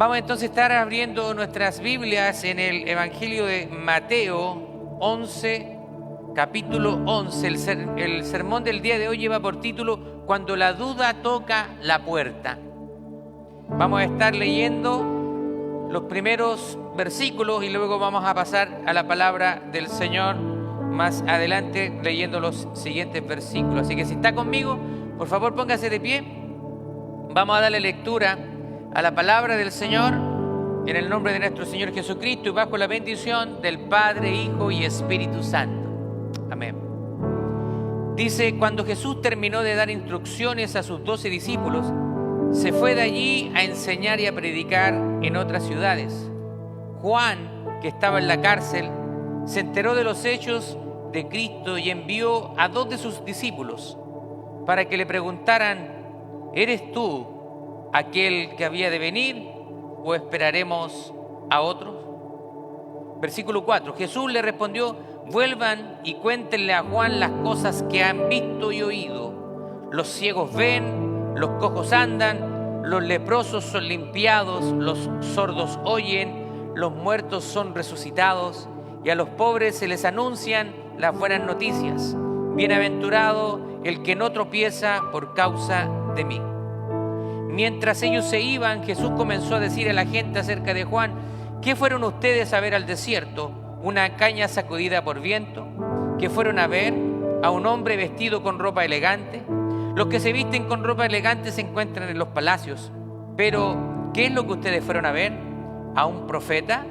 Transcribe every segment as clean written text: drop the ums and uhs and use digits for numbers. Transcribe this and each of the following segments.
Vamos entonces a estar abriendo nuestras Biblias en el Evangelio de Mateo 11, capítulo 11. El sermón del día de hoy lleva por título Cuando la duda toca la puerta. Vamos a estar leyendo los primeros versículos y luego vamos a pasar a la palabra del Señor más adelante leyendo los siguientes versículos. Así que si está conmigo, por favor póngase de pie. Vamos a darle lectura a la palabra del Señor en el nombre de nuestro Señor Jesucristo y bajo la bendición del Padre, Hijo y Espíritu Santo. Amén. Dice: cuando Jesús terminó de dar instrucciones a sus 12 discípulos, se fue de allí a enseñar y a predicar en otras ciudades. Juan, que estaba en la cárcel, se enteró de los hechos de Cristo y envió a 2 de sus discípulos para que le preguntaran: ¿eres tú aquel que había de venir o esperaremos a otro? Versículo 4. Jesús le respondió: vuelvan y cuéntenle a Juan las cosas que han visto y oído. Los ciegos ven, los cojos andan, los leprosos son limpiados, los sordos oyen, los muertos son resucitados y a los pobres se les anuncian las buenas noticias. Bienaventurado el que no tropieza por causa de mí. Mientras ellos se iban, Jesús comenzó a decir a la gente acerca de Juan: ¿qué fueron ustedes a ver al desierto? ¿Una caña sacudida por viento? ¿Qué fueron a ver? ¿A un hombre vestido con ropa elegante? Los que se visten con ropa elegante se encuentran en los palacios. Pero, ¿qué es lo que ustedes fueron a ver? ¿A un profeta?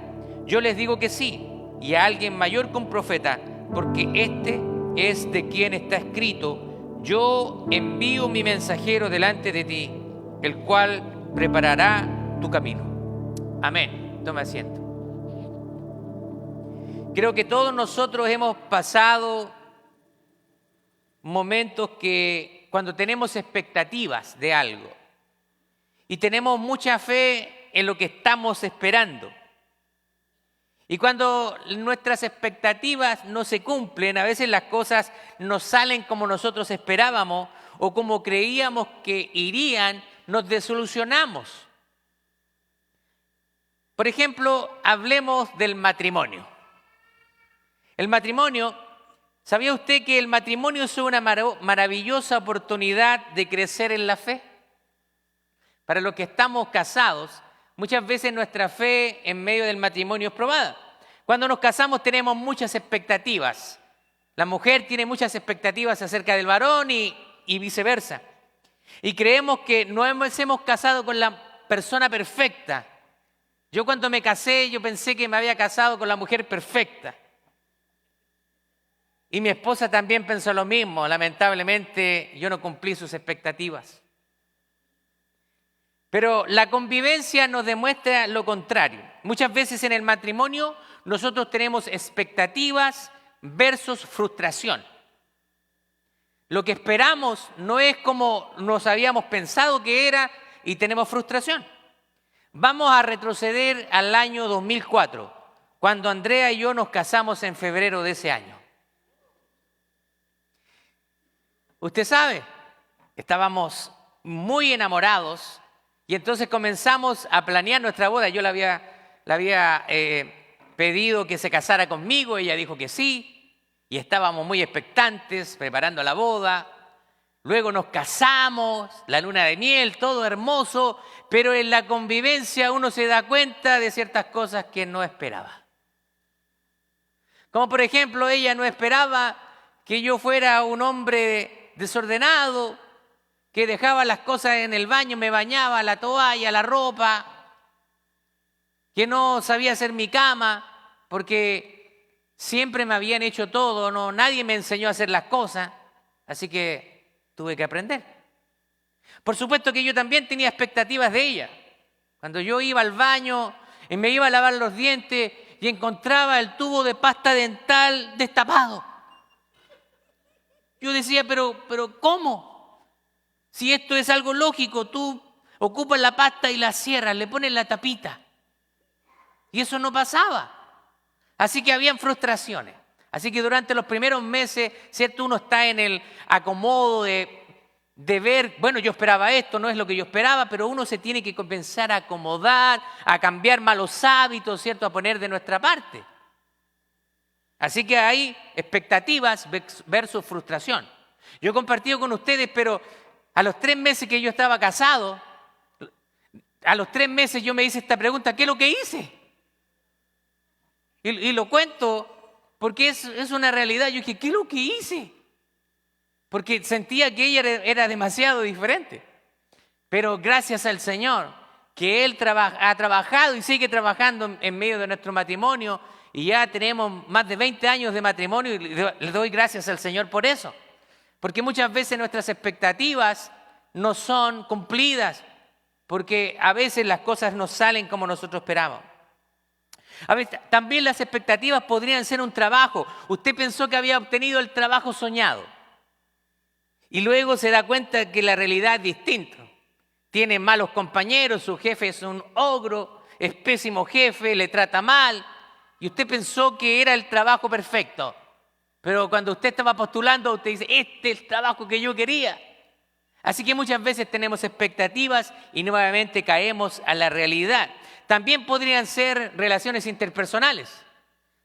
Yo les digo que sí, y a alguien mayor que un profeta, porque este es de quien está escrito: yo envío mi mensajero delante de ti, el cual preparará tu camino. Amén. Toma asiento. Creo que todos nosotros hemos pasado momentos que cuando tenemos expectativas de algo y tenemos mucha fe en lo que estamos esperando, y cuando nuestras expectativas no se cumplen, a veces las cosas no salen como nosotros esperábamos o como creíamos que irían, nos desilusionamos. Por ejemplo, hablemos del matrimonio. El matrimonio, ¿sabía usted que el matrimonio es una maravillosa oportunidad de crecer en la fe? Para los que estamos casados, muchas veces nuestra fe en medio del matrimonio es probada. Cuando nos casamos tenemos muchas expectativas. La mujer tiene muchas expectativas acerca del varón y viceversa. Y creemos que no hemos casado con la persona perfecta. Yo cuando me casé, yo pensé que me había casado con la mujer perfecta. Y mi esposa también pensó lo mismo. Lamentablemente, yo no cumplí sus expectativas. Pero la convivencia nos demuestra lo contrario. Muchas veces en el matrimonio nosotros tenemos expectativas versus frustración. Lo que esperamos no es como nos habíamos pensado que era y tenemos frustración. Vamos a retroceder al año 2004, cuando Andrea y yo nos casamos en febrero de ese año. Usted sabe, estábamos muy enamorados y entonces comenzamos a planear nuestra boda. Yo le había pedido que se casara conmigo, ella dijo que sí. Y estábamos muy expectantes, preparando la boda. Luego nos casamos, la luna de miel, todo hermoso. Pero en la convivencia uno se da cuenta de ciertas cosas que no esperaba. Como por ejemplo, ella no esperaba que yo fuera un hombre desordenado, que dejaba las cosas en el baño, me bañaba, la toalla, la ropa, que no sabía hacer mi cama, porque siempre me habían hecho todo, nadie me enseñó a hacer las cosas, así que tuve que aprender. Por supuesto que yo también tenía expectativas de ella. Cuando yo iba al baño y me iba a lavar los dientes y encontraba el tubo de pasta dental destapado. Yo decía, pero ¿cómo? Si esto es algo lógico, tú ocupas la pasta y la cierras, le pones la tapita. Y eso no pasaba. Así que habían frustraciones. Así que durante los primeros meses, ¿cierto? Uno está en el acomodo de de ver, bueno, yo esperaba esto, no es lo que yo esperaba, pero uno se tiene que comenzar a acomodar, a cambiar malos hábitos, ¿cierto? A poner de nuestra parte. Así que hay expectativas versus frustración. Yo he compartido con ustedes, pero a los 3 meses que yo estaba casado, a los 3 meses yo me hice esta pregunta, ¿qué es lo que hice? Y lo cuento porque es una realidad. Yo dije, ¿qué es lo que hice? Porque sentía que ella era demasiado diferente. Pero gracias al Señor, que Él ha trabajado y sigue trabajando en medio de nuestro matrimonio, y ya tenemos más de 20 años de matrimonio, y le doy gracias al Señor por eso. Porque muchas veces nuestras expectativas no son cumplidas, porque a veces las cosas no salen como nosotros esperamos. A veces, también las expectativas podrían ser un trabajo. Usted pensó que había obtenido el trabajo soñado y luego se da cuenta que la realidad es distinta. Tiene malos compañeros, su jefe es un ogro, es pésimo jefe, le trata mal, y usted pensó que era el trabajo perfecto. Pero cuando usted estaba postulando, usted dice, este es el trabajo que yo quería. Así que muchas veces tenemos expectativas y nuevamente caemos a la realidad. También podrían ser relaciones interpersonales.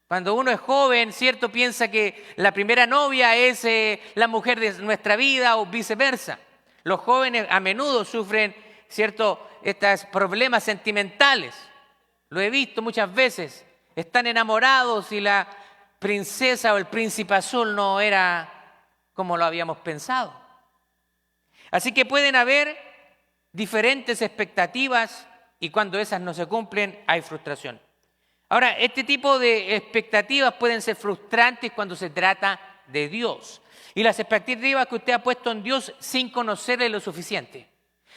Cuando uno es joven, ¿cierto? Piensa que la primera novia es la mujer de nuestra vida o viceversa. Los jóvenes a menudo sufren, ¿cierto?, estos problemas sentimentales. Lo he visto muchas veces. Están enamorados y la princesa o el príncipe azul no era como lo habíamos pensado. Así que pueden haber diferentes expectativas y cuando esas no se cumplen hay frustración. Ahora, este tipo de expectativas pueden ser frustrantes cuando se trata de Dios. Y las expectativas que usted ha puesto en Dios sin conocerle lo suficiente.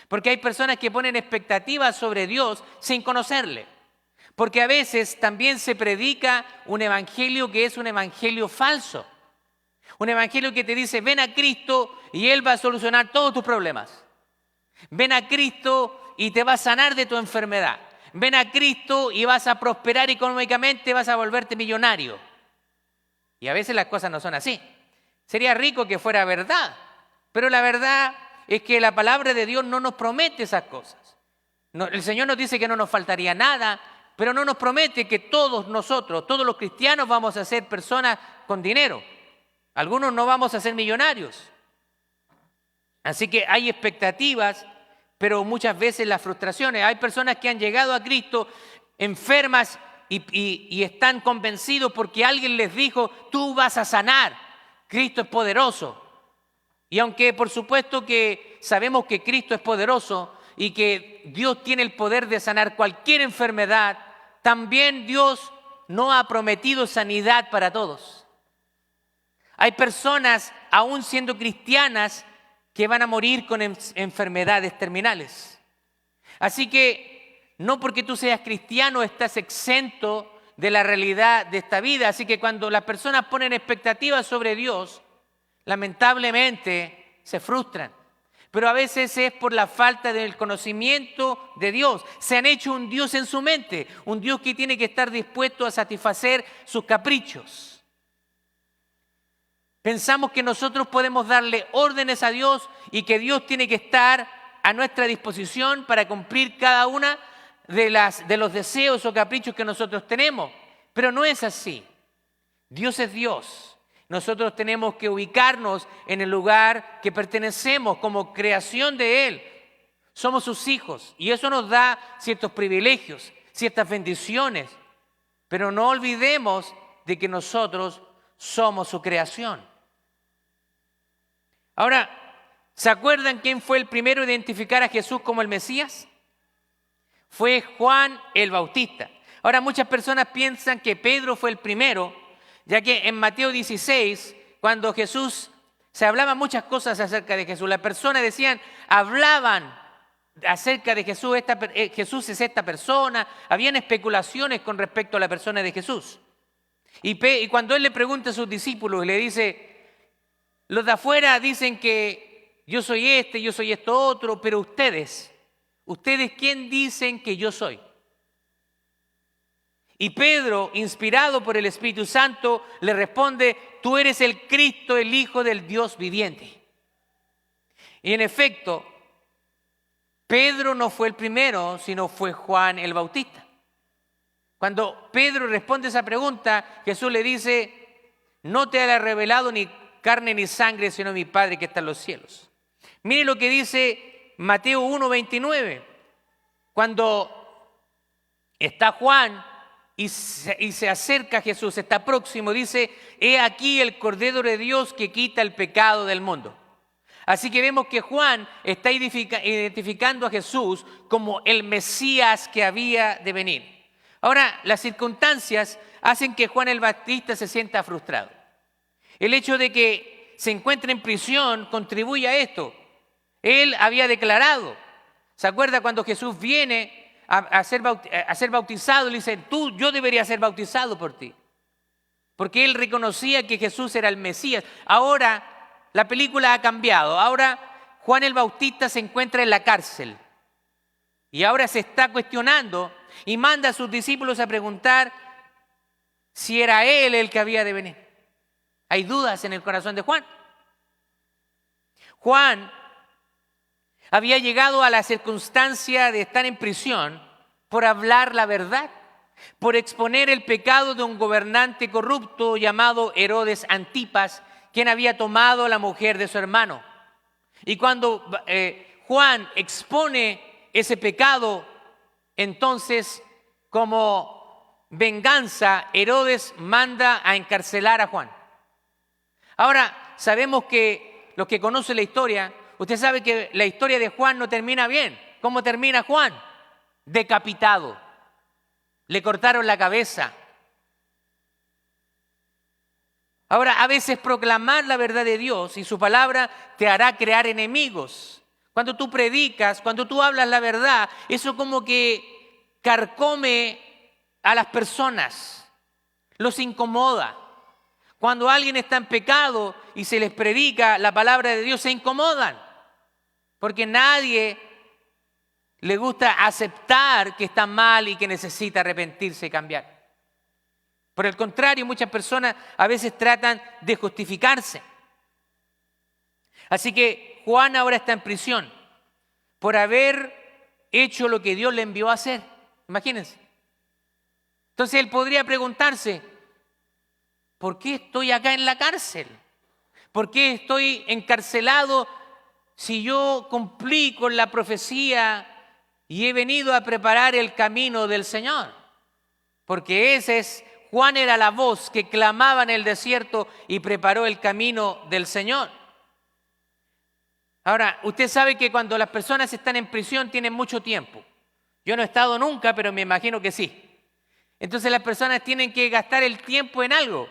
Porque hay personas que ponen expectativas sobre Dios sin conocerle. Porque a veces también se predica un evangelio que es un evangelio falso. Un evangelio que te dice, ven a Cristo y Él va a solucionar todos tus problemas. Ven a Cristo y te va a sanar de tu enfermedad. Ven a Cristo y vas a prosperar económicamente, vas a volverte millonario. Y a veces las cosas no son así. Sería rico que fuera verdad, pero la verdad es que la palabra de Dios no nos promete esas cosas. No, el Señor nos dice que no nos faltaría nada, pero no nos promete que todos nosotros, todos los cristianos vamos a ser personas con dinero. Algunos no vamos a ser millonarios. Así que hay expectativas, pero muchas veces las frustraciones. Hay personas que han llegado a Cristo enfermas y están convencidos porque alguien les dijo, tú vas a sanar, Cristo es poderoso. Y aunque por supuesto que sabemos que Cristo es poderoso y que Dios tiene el poder de sanar cualquier enfermedad, también Dios no ha prometido sanidad para todos. Hay personas, aún siendo cristianas, que van a morir con enfermedades terminales. Así que no porque tú seas cristiano estás exento de la realidad de esta vida. Así que cuando las personas ponen expectativas sobre Dios, lamentablemente se frustran. Pero a veces es por la falta del conocimiento de Dios. Se han hecho un Dios en su mente, un Dios que tiene que estar dispuesto a satisfacer sus caprichos. Pensamos que nosotros podemos darle órdenes a Dios y que Dios tiene que estar a nuestra disposición para cumplir cada una de los deseos o caprichos que nosotros tenemos. Pero no es así. Dios es Dios. Nosotros tenemos que ubicarnos en el lugar que pertenecemos como creación de Él. Somos sus hijos y eso nos da ciertos privilegios, ciertas bendiciones. Pero no olvidemos de que nosotros somos su creación. Ahora, ¿se acuerdan quién fue el primero a identificar a Jesús como el Mesías? Fue Juan el Bautista. Ahora, muchas personas piensan que Pedro fue el primero, ya que en Mateo 16, cuando Jesús, se hablaban muchas cosas acerca de Jesús. Las personas hablaban acerca de Jesús, Jesús es esta persona, habían especulaciones con respecto a la persona de Jesús. Y cuando Él le pregunta a sus discípulos, le dice, los de afuera dicen que yo soy esto otro, pero ustedes, ¿quién dicen que yo soy? Y Pedro, inspirado por el Espíritu Santo, le responde, tú eres el Cristo, el Hijo del Dios viviente. Y en efecto, Pedro no fue el primero, sino fue Juan el Bautista. Cuando Pedro responde esa pregunta, Jesús le dice, no te ha revelado ni carne ni sangre, sino mi Padre que está en los cielos. Mire lo que dice Mateo 1:29. Cuando está Juan y se acerca a Jesús, está próximo, dice, he aquí el Cordero de Dios que quita el pecado del mundo. Así que vemos que Juan está identificando a Jesús como el Mesías que había de venir. Ahora, las circunstancias hacen que Juan el Bautista se sienta frustrado. El hecho de que se encuentre en prisión contribuye a esto. Él había declarado, ¿se acuerda cuando Jesús viene a ser bautizado? Le dice, yo debería ser bautizado por ti. Porque él reconocía que Jesús era el Mesías. Ahora la película ha cambiado. Ahora Juan el Bautista se encuentra en la cárcel. Y ahora se está cuestionando y manda a sus discípulos a preguntar si era él el que había de venir. Hay dudas en el corazón de Juan. Juan había llegado a la circunstancia de estar en prisión por hablar la verdad, por exponer el pecado de un gobernante corrupto llamado Herodes Antipas, quien había tomado la mujer de su hermano. Y cuando Juan expone ese pecado, entonces, como venganza, Herodes manda a encarcelar a Juan. Ahora, sabemos que los que conocen la historia, usted sabe que la historia de Juan no termina bien. ¿Cómo termina Juan? Decapitado. Le cortaron la cabeza. Ahora, a veces proclamar la verdad de Dios y su palabra te hará crear enemigos. Cuando tú predicas, cuando tú hablas la verdad, eso como que carcome a las personas, los incomoda. Cuando alguien está en pecado y se les predica la palabra de Dios, se incomodan. Porque nadie le gusta aceptar que está mal y que necesita arrepentirse y cambiar. Por el contrario, muchas personas a veces tratan de justificarse. Así que Juan ahora está en prisión por haber hecho lo que Dios le envió a hacer. Imagínense. Entonces él podría preguntarse, ¿por qué estoy acá en la cárcel? ¿Por qué estoy encarcelado si yo cumplí con la profecía y he venido a preparar el camino del Señor? Porque Juan era la voz que clamaba en el desierto y preparó el camino del Señor. Ahora, usted sabe que cuando las personas están en prisión tienen mucho tiempo. Yo no he estado nunca, pero me imagino que sí. Entonces las personas tienen que gastar el tiempo en algo.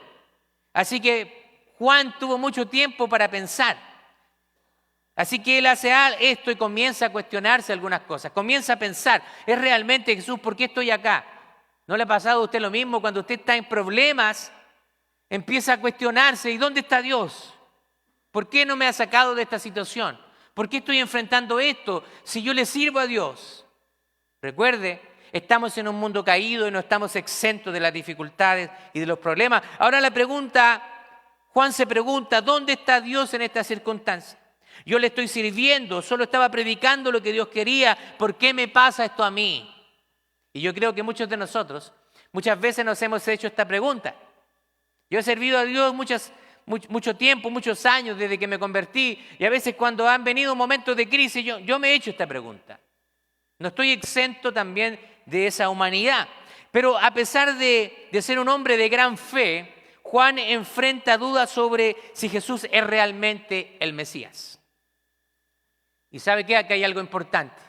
Así que Juan tuvo mucho tiempo para pensar. Así que él hace esto y comienza a cuestionarse algunas cosas. Comienza a pensar, ¿es realmente Jesús? ¿Por qué estoy acá? ¿No le ha pasado a usted lo mismo cuando usted está en problemas? Empieza a cuestionarse, ¿y dónde está Dios? ¿Por qué no me ha sacado de esta situación? ¿Por qué estoy enfrentando esto si yo le sirvo a Dios? Recuerde, estamos en un mundo caído y no estamos exentos de las dificultades y de los problemas. Ahora Juan se pregunta, ¿dónde está Dios en esta circunstancia? Yo le estoy sirviendo, solo estaba predicando lo que Dios quería. ¿Por qué me pasa esto a mí? Y yo creo que muchos de nosotros, muchas veces nos hemos hecho esta pregunta. Yo he servido a Dios mucho tiempo, muchos años desde que me convertí. Y a veces cuando han venido momentos de crisis, yo me he hecho esta pregunta. No estoy exento también de esa humanidad. Pero a pesar de ser un hombre de gran fe, Juan enfrenta dudas sobre si Jesús es realmente el Mesías. ¿Y sabe qué? Aquí hay algo importante.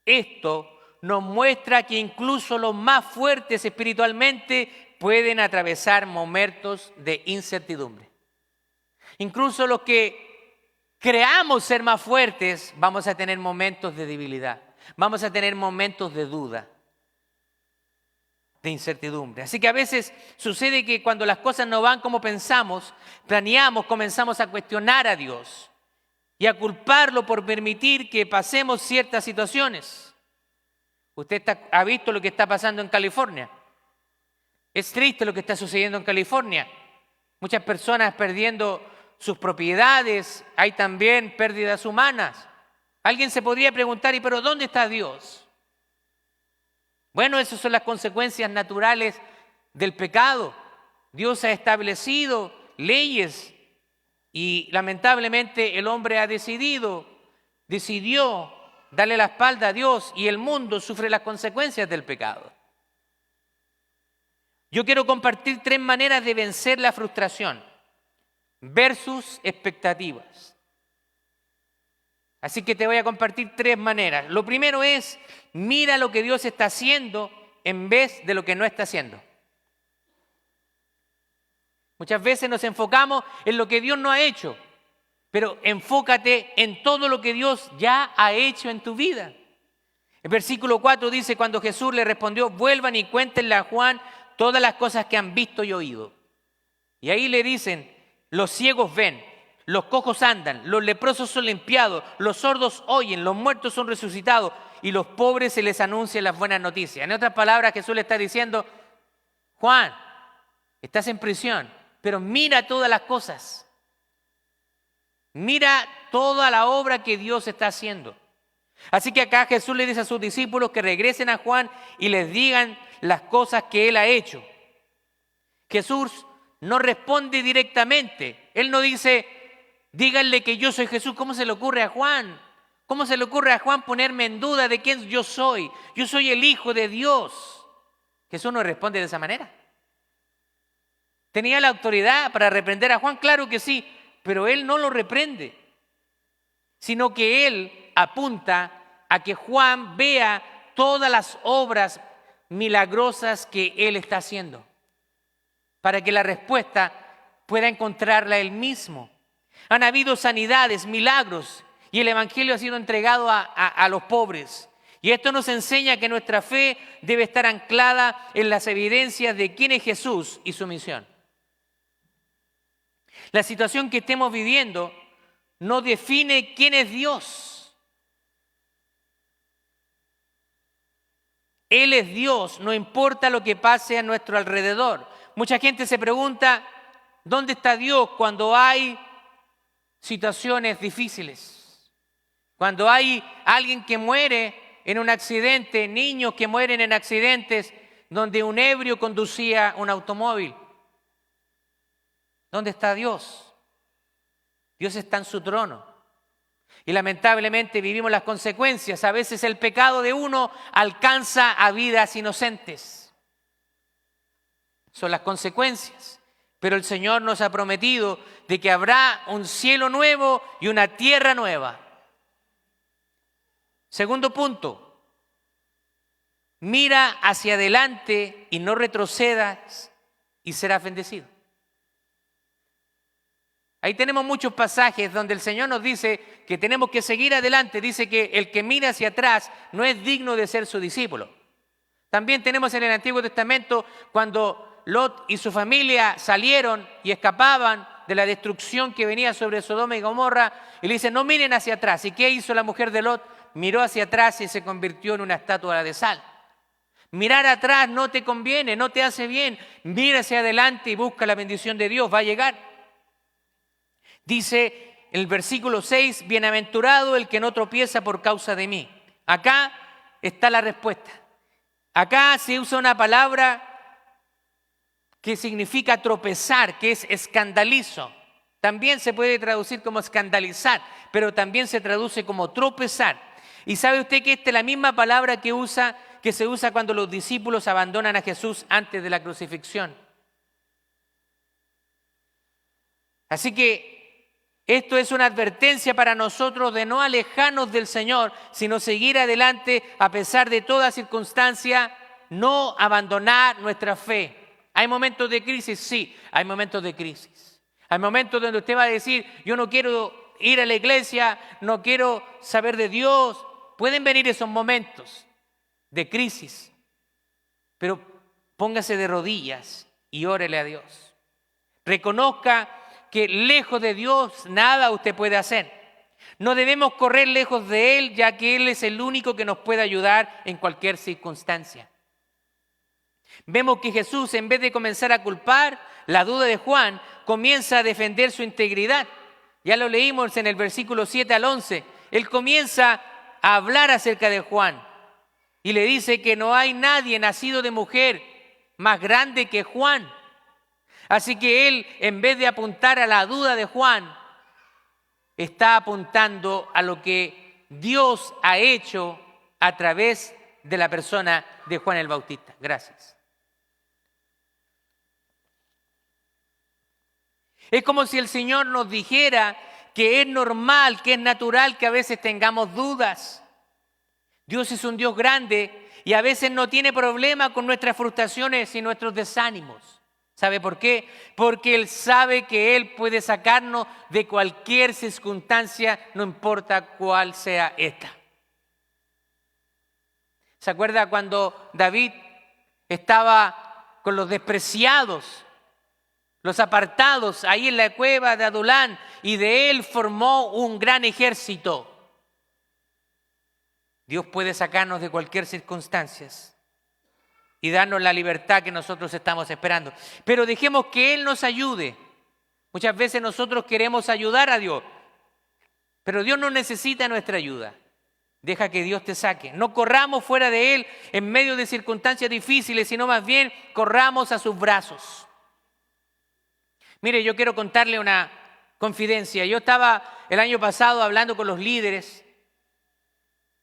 Esto nos muestra que incluso los más fuertes espiritualmente pueden atravesar momentos de incertidumbre. Incluso los que creamos ser más fuertes, vamos a tener momentos de debilidad. Vamos a tener momentos de duda, de incertidumbre. Así que a veces sucede que cuando las cosas no van como pensamos, planeamos, comenzamos a cuestionar a Dios y a culparlo por permitir que pasemos ciertas situaciones. Usted ha visto lo que está pasando en California. Es triste lo que está sucediendo en California. Muchas personas perdiendo sus propiedades, hay también pérdidas humanas. Alguien se podría preguntar, ¿y pero dónde está Dios? Bueno, esas son las consecuencias naturales del pecado. Dios ha establecido leyes y lamentablemente el hombre ha decidió darle la espalda a Dios y el mundo sufre las consecuencias del pecado. Yo quiero compartir 3 maneras de vencer la frustración versus expectativas. Así que te voy a compartir 3 maneras. Lo primero es, mira lo que Dios está haciendo en vez de lo que no está haciendo. Muchas veces nos enfocamos en lo que Dios no ha hecho, pero enfócate en todo lo que Dios ya ha hecho en tu vida. El versículo 4 dice, cuando Jesús le respondió, vuelvan y cuéntenle a Juan todas las cosas que han visto y oído. Y ahí le dicen, los ciegos ven, los cojos andan, los leprosos son limpiados, los sordos oyen, los muertos son resucitados y los pobres se les anuncian las buenas noticias. En otras palabras, Jesús le está diciendo, Juan, estás en prisión, pero mira todas las cosas. Mira toda la obra que Dios está haciendo. Así que acá Jesús le dice a sus discípulos que regresen a Juan y les digan las cosas que Él ha hecho. Jesús no responde directamente. Él no dice, díganle que yo soy Jesús. ¿Cómo se le ocurre a Juan? ¿Cómo se le ocurre a Juan ponerme en duda de quién yo soy? Yo soy el Hijo de Dios. Jesús no responde de esa manera. ¿Tenía la autoridad para reprender a Juan? Claro que sí, pero Él no lo reprende, sino que Él apunta a que Juan vea todas las obras milagrosas que Él está haciendo, para que la respuesta pueda encontrarla Él mismo. Han habido sanidades, milagros, y el Evangelio ha sido entregado a los pobres. Y esto nos enseña que nuestra fe debe estar anclada en las evidencias de quién es Jesús y su misión. La situación que estemos viviendo no define quién es Dios. Él es Dios, no importa lo que pase a nuestro alrededor. Mucha gente se pregunta, ¿dónde está Dios cuando hay situaciones difíciles? Cuando hay alguien que muere en un accidente, niños que mueren en accidentes donde un ebrio conducía un automóvil. ¿Dónde está Dios? Dios está en su trono. Y lamentablemente vivimos las consecuencias. A veces el pecado de uno alcanza a vidas inocentes. Son las consecuencias. Pero el Señor nos ha prometido de que habrá un cielo nuevo y una tierra nueva. Segundo punto. Mira hacia adelante y no retrocedas y serás bendecido. Ahí tenemos muchos pasajes donde el Señor nos dice que tenemos que seguir adelante. Dice que el que mira hacia atrás no es digno de ser su discípulo. También tenemos en el Antiguo Testamento cuando Lot y su familia salieron y escapaban de la destrucción que venía sobre Sodoma y Gomorra. Y le dicen, no miren hacia atrás. ¿Y qué hizo la mujer de Lot? Miró hacia atrás y se convirtió en una estatua de sal. Mirar atrás no te conviene, no te hace bien. Mira hacia adelante y busca la bendición de Dios, va a llegar. Dice el versículo 6, bienaventurado el que no tropieza por causa de mí. Acá está la respuesta. Acá se usa una palabra que significa tropezar, que es escandalizo. También se puede traducir como escandalizar, pero también se traduce como tropezar. ¿Y sabe usted que esta es la misma palabra que se usa cuando los discípulos abandonan a Jesús antes de la crucifixión? Así que esto es una advertencia para nosotros de no alejarnos del Señor, sino seguir adelante a pesar de toda circunstancia, no abandonar nuestra fe. ¿Hay momentos de crisis? Sí, hay momentos de crisis. Hay momentos donde usted va a decir, yo no quiero ir a la iglesia, no quiero saber de Dios. Pueden venir esos momentos de crisis, pero póngase de rodillas y órele a Dios. Reconozca que lejos de Dios nada usted puede hacer. No debemos correr lejos de Él, ya que Él es el único que nos puede ayudar en cualquier circunstancia. Vemos que Jesús, en vez de comenzar a culpar la duda de Juan, comienza a defender su integridad. Ya lo leímos en el versículo 7 al 11. Él comienza a hablar acerca de Juan y le dice que no hay nadie nacido de mujer más grande que Juan. Así que él, en vez de apuntar a la duda de Juan, está apuntando a lo que Dios ha hecho a través de la persona de Juan el Bautista. Gracias. Es como si el Señor nos dijera que es normal, que es natural que a veces tengamos dudas. Dios es un Dios grande y a veces no tiene problema con nuestras frustraciones y nuestros desánimos. ¿Sabe por qué? Porque Él sabe que Él puede sacarnos de cualquier circunstancia, no importa cuál sea esta. ¿Se acuerda cuando David estaba con los despreciados, los apartados, ahí en la cueva de Adulán, y de él formó un gran ejército? Dios puede sacarnos de cualquier circunstancia y darnos la libertad que nosotros estamos esperando. Pero dejemos que Él nos ayude. Muchas veces nosotros queremos ayudar a Dios, pero Dios no necesita nuestra ayuda. Deja que Dios te saque. No corramos fuera de Él en medio de circunstancias difíciles, sino más bien corramos a sus brazos. Mire, yo quiero contarle una confidencia. Yo estaba el año pasado hablando con los líderes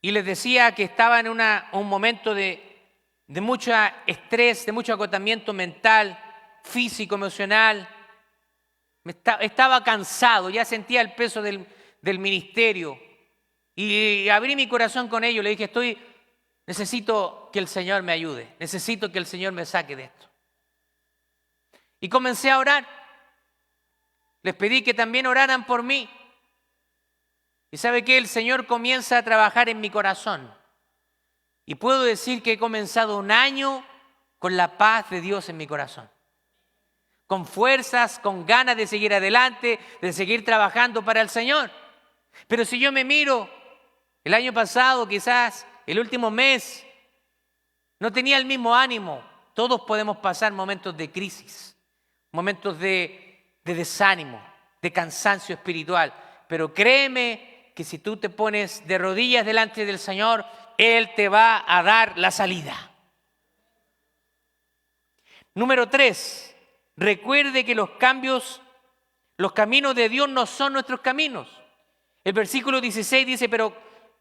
y les decía que estaba en un momento de mucho estrés, de mucho agotamiento mental, físico, emocional. Estaba cansado, ya sentía el peso del ministerio. Y abrí mi corazón con ellos, le dije, necesito que el Señor me ayude, necesito que el Señor me saque de esto. Y comencé a orar. Les pedí que también oraran por mí. Y ¿sabe qué? El Señor comienza a trabajar en mi corazón. Y puedo decir que he comenzado un año con la paz de Dios en mi corazón. Con fuerzas, con ganas de seguir adelante, de seguir trabajando para el Señor. Pero si yo me miro, el año pasado, quizás el último mes, no tenía el mismo ánimo. Todos podemos pasar momentos de crisis, momentos de desánimo, de cansancio espiritual. Pero créeme que si tú te pones de rodillas delante del Señor, Él te va a dar la salida. Número 3, recuerde que los caminos de Dios no son nuestros caminos. El versículo 16 dice, pero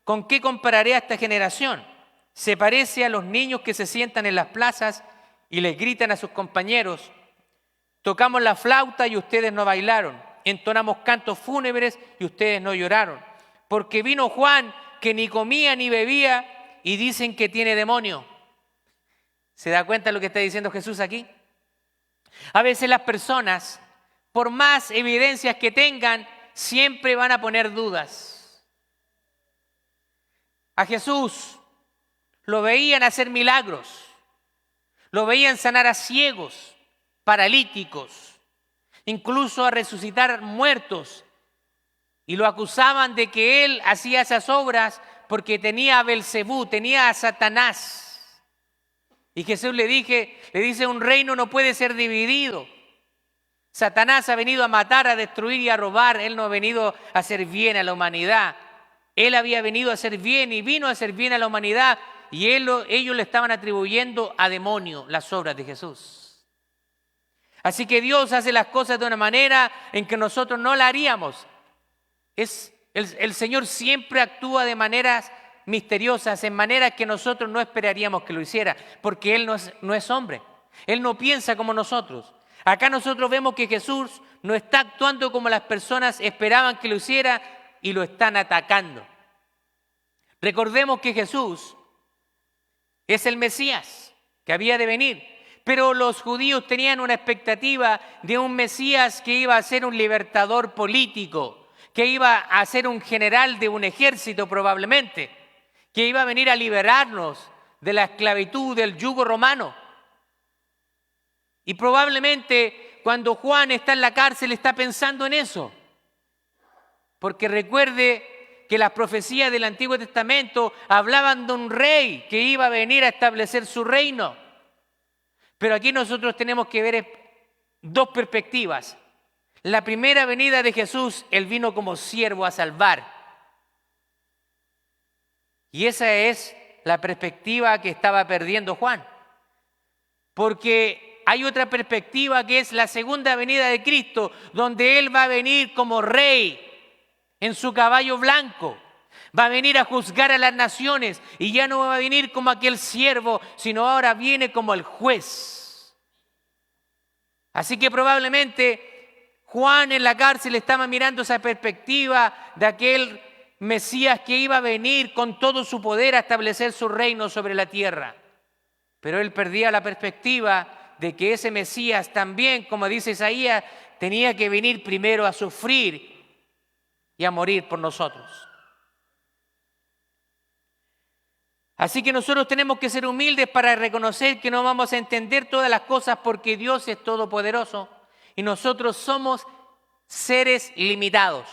¿con qué compararé a esta generación? Se parece a los niños que se sientan en las plazas y les gritan a sus compañeros, tocamos la flauta y ustedes no bailaron, entonamos cantos fúnebres y ustedes no lloraron, porque vino Juan que ni comía ni bebía y dicen que tiene demonio. ¿Se da cuenta de lo que está diciendo Jesús aquí? A veces las personas, por más evidencias que tengan, siempre van a poner dudas. A Jesús lo veían hacer milagros, lo veían sanar a ciegos, paralíticos, incluso a resucitar muertos, y lo acusaban de que él hacía esas obras porque tenía a Belcebú, tenía a Satanás. Y Jesús le dice, un reino no puede ser dividido. Satanás ha venido a matar, a destruir y a robar. Él no ha venido a hacer bien a la humanidad. Él había venido a hacer bien y vino a hacer bien a la humanidad. Y ellos le estaban atribuyendo a demonio las obras de Jesús. Así que Dios hace las cosas de una manera en que nosotros no la haríamos. El Señor siempre actúa de maneras misteriosas, en maneras que nosotros no esperaríamos que lo hiciera, porque Él no es hombre. Él no piensa como nosotros. Acá nosotros vemos que Jesús no está actuando como las personas esperaban que lo hiciera y lo están atacando. Recordemos que Jesús es el Mesías que había de venir, pero los judíos tenían una expectativa de un Mesías que iba a ser un libertador político, que iba a ser un general de un ejército probablemente, que iba a venir a liberarnos de la esclavitud, del yugo romano. Y probablemente cuando Juan está en la cárcel está pensando en eso. Porque recuerde que las profecías del Antiguo Testamento hablaban de un rey que iba a venir a establecer su reino. Pero aquí nosotros tenemos que ver dos perspectivas. la primera venida de Jesús, Él vino como siervo a salvar. Y esa es la perspectiva que estaba perdiendo Juan. Porque hay otra perspectiva que es la segunda venida de Cristo, donde Él va a venir como rey en su caballo blanco. Va a venir a juzgar a las naciones y ya no va a venir como aquel siervo, sino ahora viene como el juez. Así que probablemente Juan en la cárcel estaba mirando esa perspectiva de aquel Mesías que iba a venir con todo su poder a establecer su reino sobre la tierra. Pero él perdía la perspectiva de que ese Mesías también, como dice Isaías, tenía que venir primero a sufrir y a morir por nosotros. Así que nosotros tenemos que ser humildes para reconocer que no vamos a entender todas las cosas porque Dios es todopoderoso y nosotros somos seres limitados.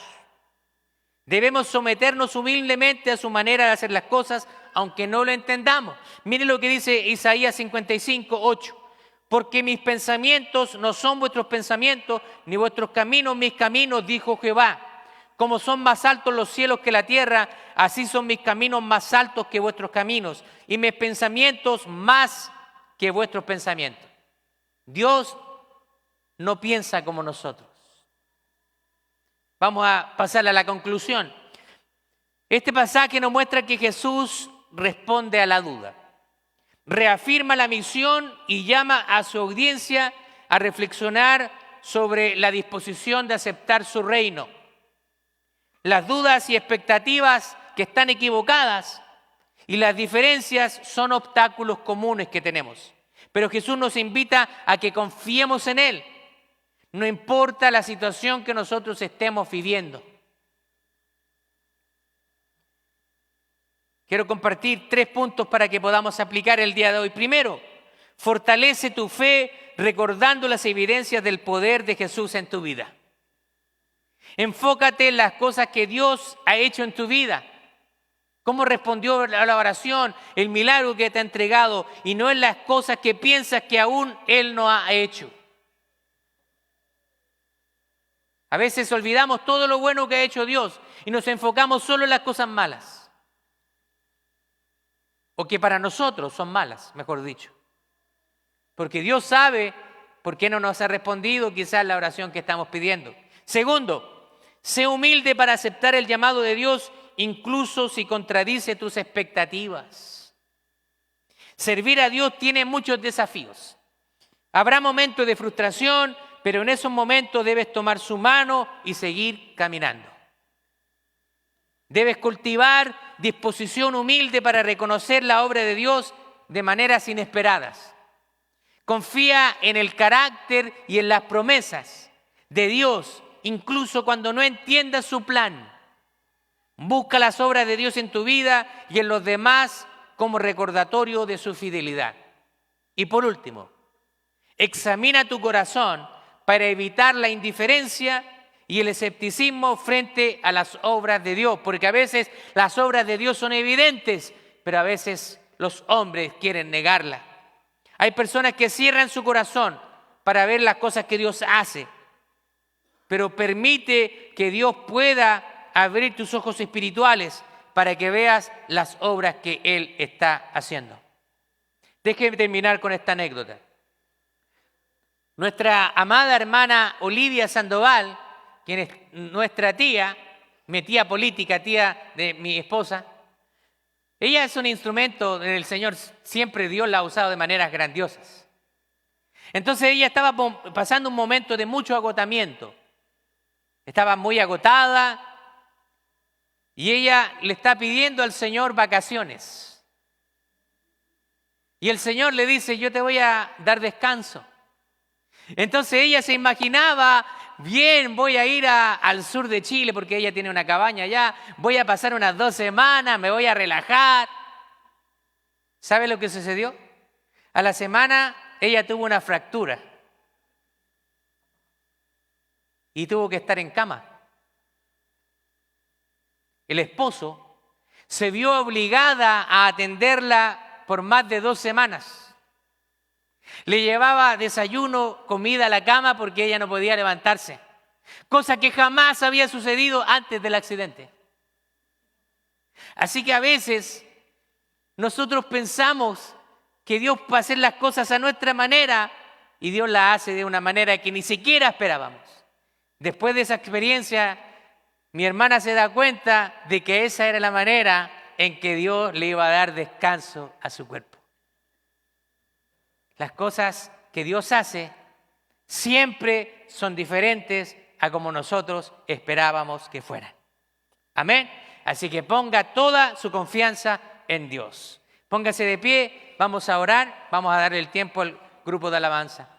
Debemos someternos humildemente a su manera de hacer las cosas, aunque no lo entendamos. Miren lo que dice Isaías 55, 8. Porque mis pensamientos no son vuestros pensamientos, ni vuestros caminos mis caminos, dijo Jehová. Como son más altos los cielos que la tierra, así son mis caminos más altos que vuestros caminos, y mis pensamientos más que vuestros pensamientos. Dios no piensa como nosotros. Vamos a pasar a la conclusión. Este pasaje nos muestra que Jesús responde a la duda. Reafirma la misión y llama a su audiencia a reflexionar sobre la disposición de aceptar su reino. Las dudas y expectativas que están equivocadas y las diferencias son obstáculos comunes que tenemos. Pero Jesús nos invita a que confiemos en Él. No importa la situación que nosotros estemos viviendo. Quiero compartir 3 puntos para que podamos aplicar el día de hoy. Primero, fortalece tu fe recordando las evidencias del poder de Jesús en tu vida. Enfócate en las cosas que Dios ha hecho en tu vida. Cómo respondió a la oración, el milagro que te ha entregado, y no en las cosas que piensas que aún Él no ha hecho. A veces olvidamos todo lo bueno que ha hecho Dios y nos enfocamos solo en las cosas malas. O que para nosotros son malas, mejor dicho. Porque Dios sabe por qué no nos ha respondido quizás la oración que estamos pidiendo. Segundo, sé humilde para aceptar el llamado de Dios, incluso si contradice tus expectativas. Servir a Dios tiene muchos desafíos. Habrá momentos de frustración, pero en esos momentos debes tomar su mano y seguir caminando. Debes cultivar disposición humilde para reconocer la obra de Dios de maneras inesperadas. Confía en el carácter y en las promesas de Dios, incluso cuando no entiendas su plan. Busca las obras de Dios en tu vida y en los demás como recordatorio de su fidelidad. Y por último, examina tu corazón para evitar la indiferencia y el escepticismo frente a las obras de Dios, porque a veces las obras de Dios son evidentes, pero a veces los hombres quieren negarlas. Hay personas que cierran su corazón para ver las cosas que Dios hace, pero permite que Dios pueda abrir tus ojos espirituales para que veas las obras que Él está haciendo. Déjeme terminar con esta anécdota. Nuestra amada hermana Olivia Sandoval, quien es nuestra tía, mi tía política, tía de mi esposa, ella es un instrumento del Señor, siempre Dios la ha usado de maneras grandiosas. Entonces ella estaba pasando un momento de mucho agotamiento. Estaba muy agotada y ella le está pidiendo al Señor vacaciones. Y el Señor le dice, yo te voy a dar descanso. Entonces ella se imaginaba, bien, voy a ir al sur de Chile porque ella tiene una cabaña allá, voy a pasar unas 2 semanas, me voy a relajar. ¿Sabe lo que sucedió? A la semana ella tuvo una fractura y tuvo que estar en cama. El esposo se vio obligada a atenderla por más de 2 semanas. Le llevaba desayuno, comida a la cama porque ella no podía levantarse. cosa que jamás había sucedido antes del accidente. Así que a veces nosotros pensamos que Dios va a hacer las cosas a nuestra manera y Dios las hace de una manera que ni siquiera esperábamos. Después de esa experiencia, mi hermana se da cuenta de que esa era la manera en que Dios le iba a dar descanso a su cuerpo. Las cosas que Dios hace siempre son diferentes a como nosotros esperábamos que fueran. Amén. Así que ponga toda su confianza en Dios. Póngase de pie, vamos a orar, vamos a darle el tiempo al grupo de alabanza.